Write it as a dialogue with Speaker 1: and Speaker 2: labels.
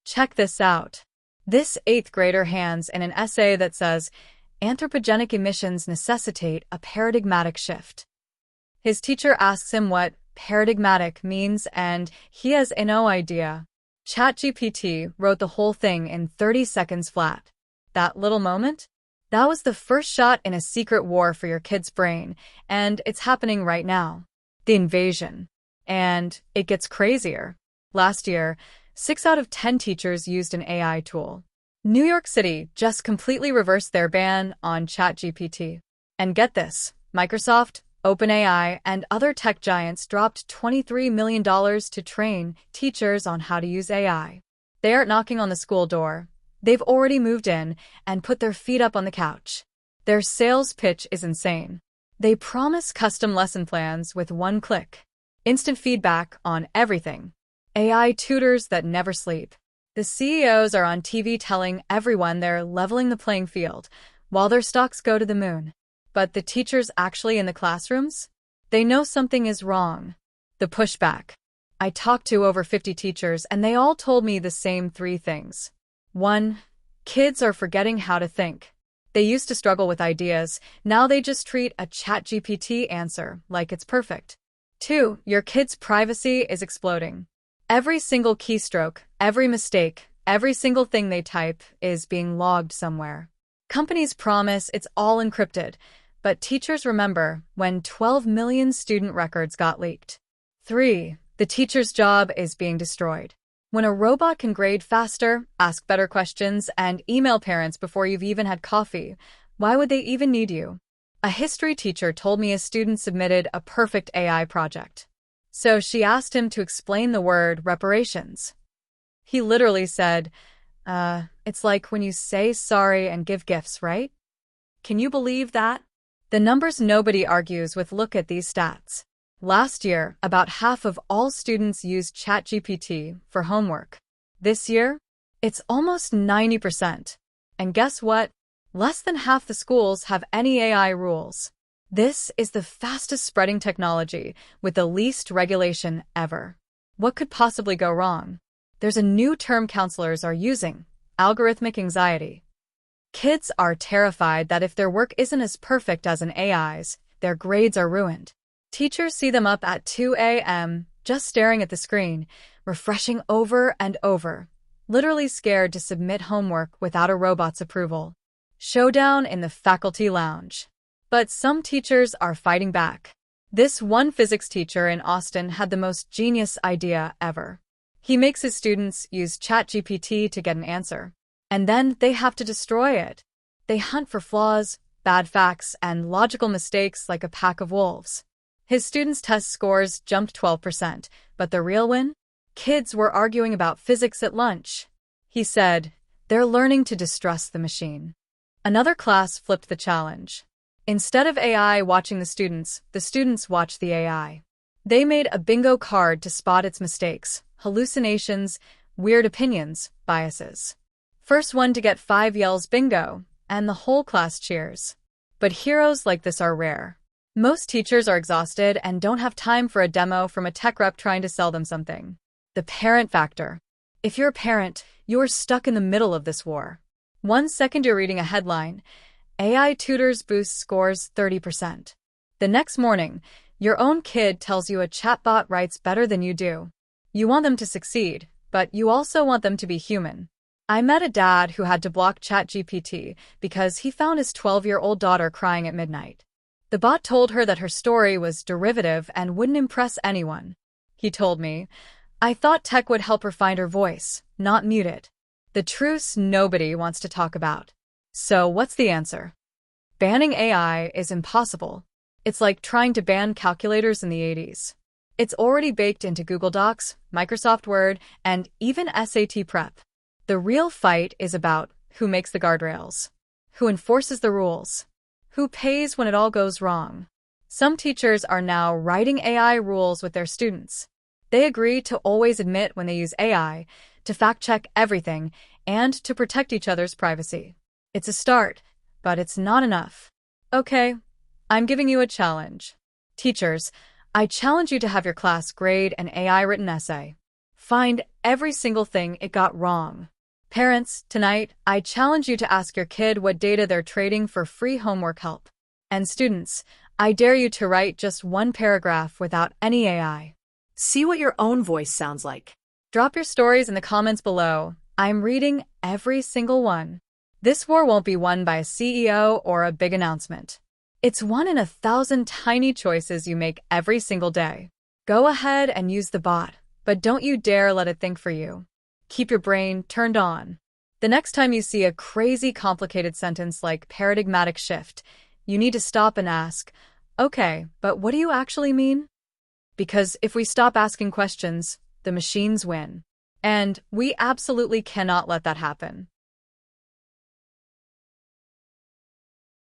Speaker 1: Check this out. This 8th grader hands in an essay that says, anthropogenic emissions necessitate a paradigmatic shift. His teacher asks him what paradigmatic means, and he has no idea. ChatGPT wrote the whole thing in 30 seconds flat. That little moment? That was the first shot in a secret war for your kid's brain, and it's happening right now. The invasion. And it gets crazier. Last year, 6 out of 10 teachers used an AI tool. New York City just completely reversed their ban on ChatGPT. And get this, Microsoft, OpenAI, and other tech giants dropped $23 million to train teachers on how to use AI. They aren't knocking on the school door. They've already moved in and put their feet up on the couch. Their sales pitch is insane. They promise custom lesson plans with one click. Instant feedback on everything. AI tutors that never sleep. The CEOs are on TV telling everyone they're leveling the playing field, while their stocks go to the moon. But the teachers actually in the classrooms? They know something is wrong. The pushback. I talked to over 50 teachers and they all told me the same 3 things. 1. Kids are forgetting how to think. They used to struggle with ideas, now they just treat a ChatGPT answer like it's perfect. 2. Your kid's privacy is exploding. Every single keystroke, every mistake, every single thing they type is being logged somewhere. Companies promise it's all encrypted, but teachers remember when 12 million student records got leaked. 3. The teacher's job is being destroyed. When a robot can grade faster, ask better questions, and email parents before you've even had coffee, why would they even need you? A history teacher told me a student submitted a perfect AI project. So she asked him to explain the word reparations. He literally said, it's like when you say sorry and give gifts, right? Can you believe that? The numbers nobody argues with. Look at these stats. Last year, about half of all students used ChatGPT for homework. This year, it's almost 90%. And guess what? Less than half the schools have any AI rules. This is the fastest spreading technology with the least regulation ever. What could possibly go wrong? There's a new term counselors are using, algorithmic anxiety. Kids are terrified that if their work isn't as perfect as an AI's, their grades are ruined. Teachers see them up at 2 a.m., just staring at the screen, refreshing over and over, literally scared to submit homework without a robot's approval. Showdown in the faculty lounge. But some teachers are fighting back. This one physics teacher in Austin had the most genius idea ever. He makes his students use ChatGPT to get an answer, and then they have to destroy it. They hunt for flaws, bad facts, and logical mistakes like a pack of wolves. His students' test scores jumped 12%, but the real win? Kids were arguing about physics at lunch. He said, they're learning to distrust the machine. Another class flipped the challenge. Instead of AI watching the students watched the AI. They made a bingo card to spot its mistakes, hallucinations, weird opinions, biases. First one to get 5 yells bingo, and the whole class cheers. But heroes like this are rare. Most teachers are exhausted and don't have time for a demo from a tech rep trying to sell them something. The parent factor. If you're a parent, you're stuck in the middle of this war. 1 second you're reading a headline, AI tutors boost scores 30%. The next morning, your own kid tells you a chatbot writes better than you do. You want them to succeed, but you also want them to be human. I met a dad who had to block ChatGPT because he found his 12-year-old daughter crying at midnight. The bot told her that her story was derivative and wouldn't impress anyone. He told me, I thought tech would help her find her voice, not mute it. The truths nobody wants to talk about. So what's the answer? Banning AI is impossible. It's like trying to ban calculators in the 80s. It's already baked into Google Docs, Microsoft Word, and even SAT prep. The real fight is about who makes the guardrails, who enforces the rules, who pays when it all goes wrong. Some teachers are now writing AI rules with their students. They agree to always admit when they use AI, to fact-check everything, and to protect each other's privacy. It's a start, but it's not enough. Okay, I'm giving you a challenge. Teachers, I challenge you to have your class grade an AI-written essay. Find every single thing it got wrong. Parents, tonight, I challenge you to ask your kid what data they're trading for free homework help. And students, I dare you to write just one paragraph without any AI.
Speaker 2: See what your own voice sounds like.
Speaker 1: Drop your stories in the comments below. I'm reading every single one. This war won't be won by a CEO or a big announcement. It's won in 1,000 tiny choices you make every single day. Go ahead and use the bot, but don't you dare let it think for you. Keep your brain turned on. The next time you see a crazy complicated sentence like paradigmatic shift, you need to stop and ask, okay, but what do you actually mean? Because if we stop asking questions, the machines win. And we absolutely cannot let that happen.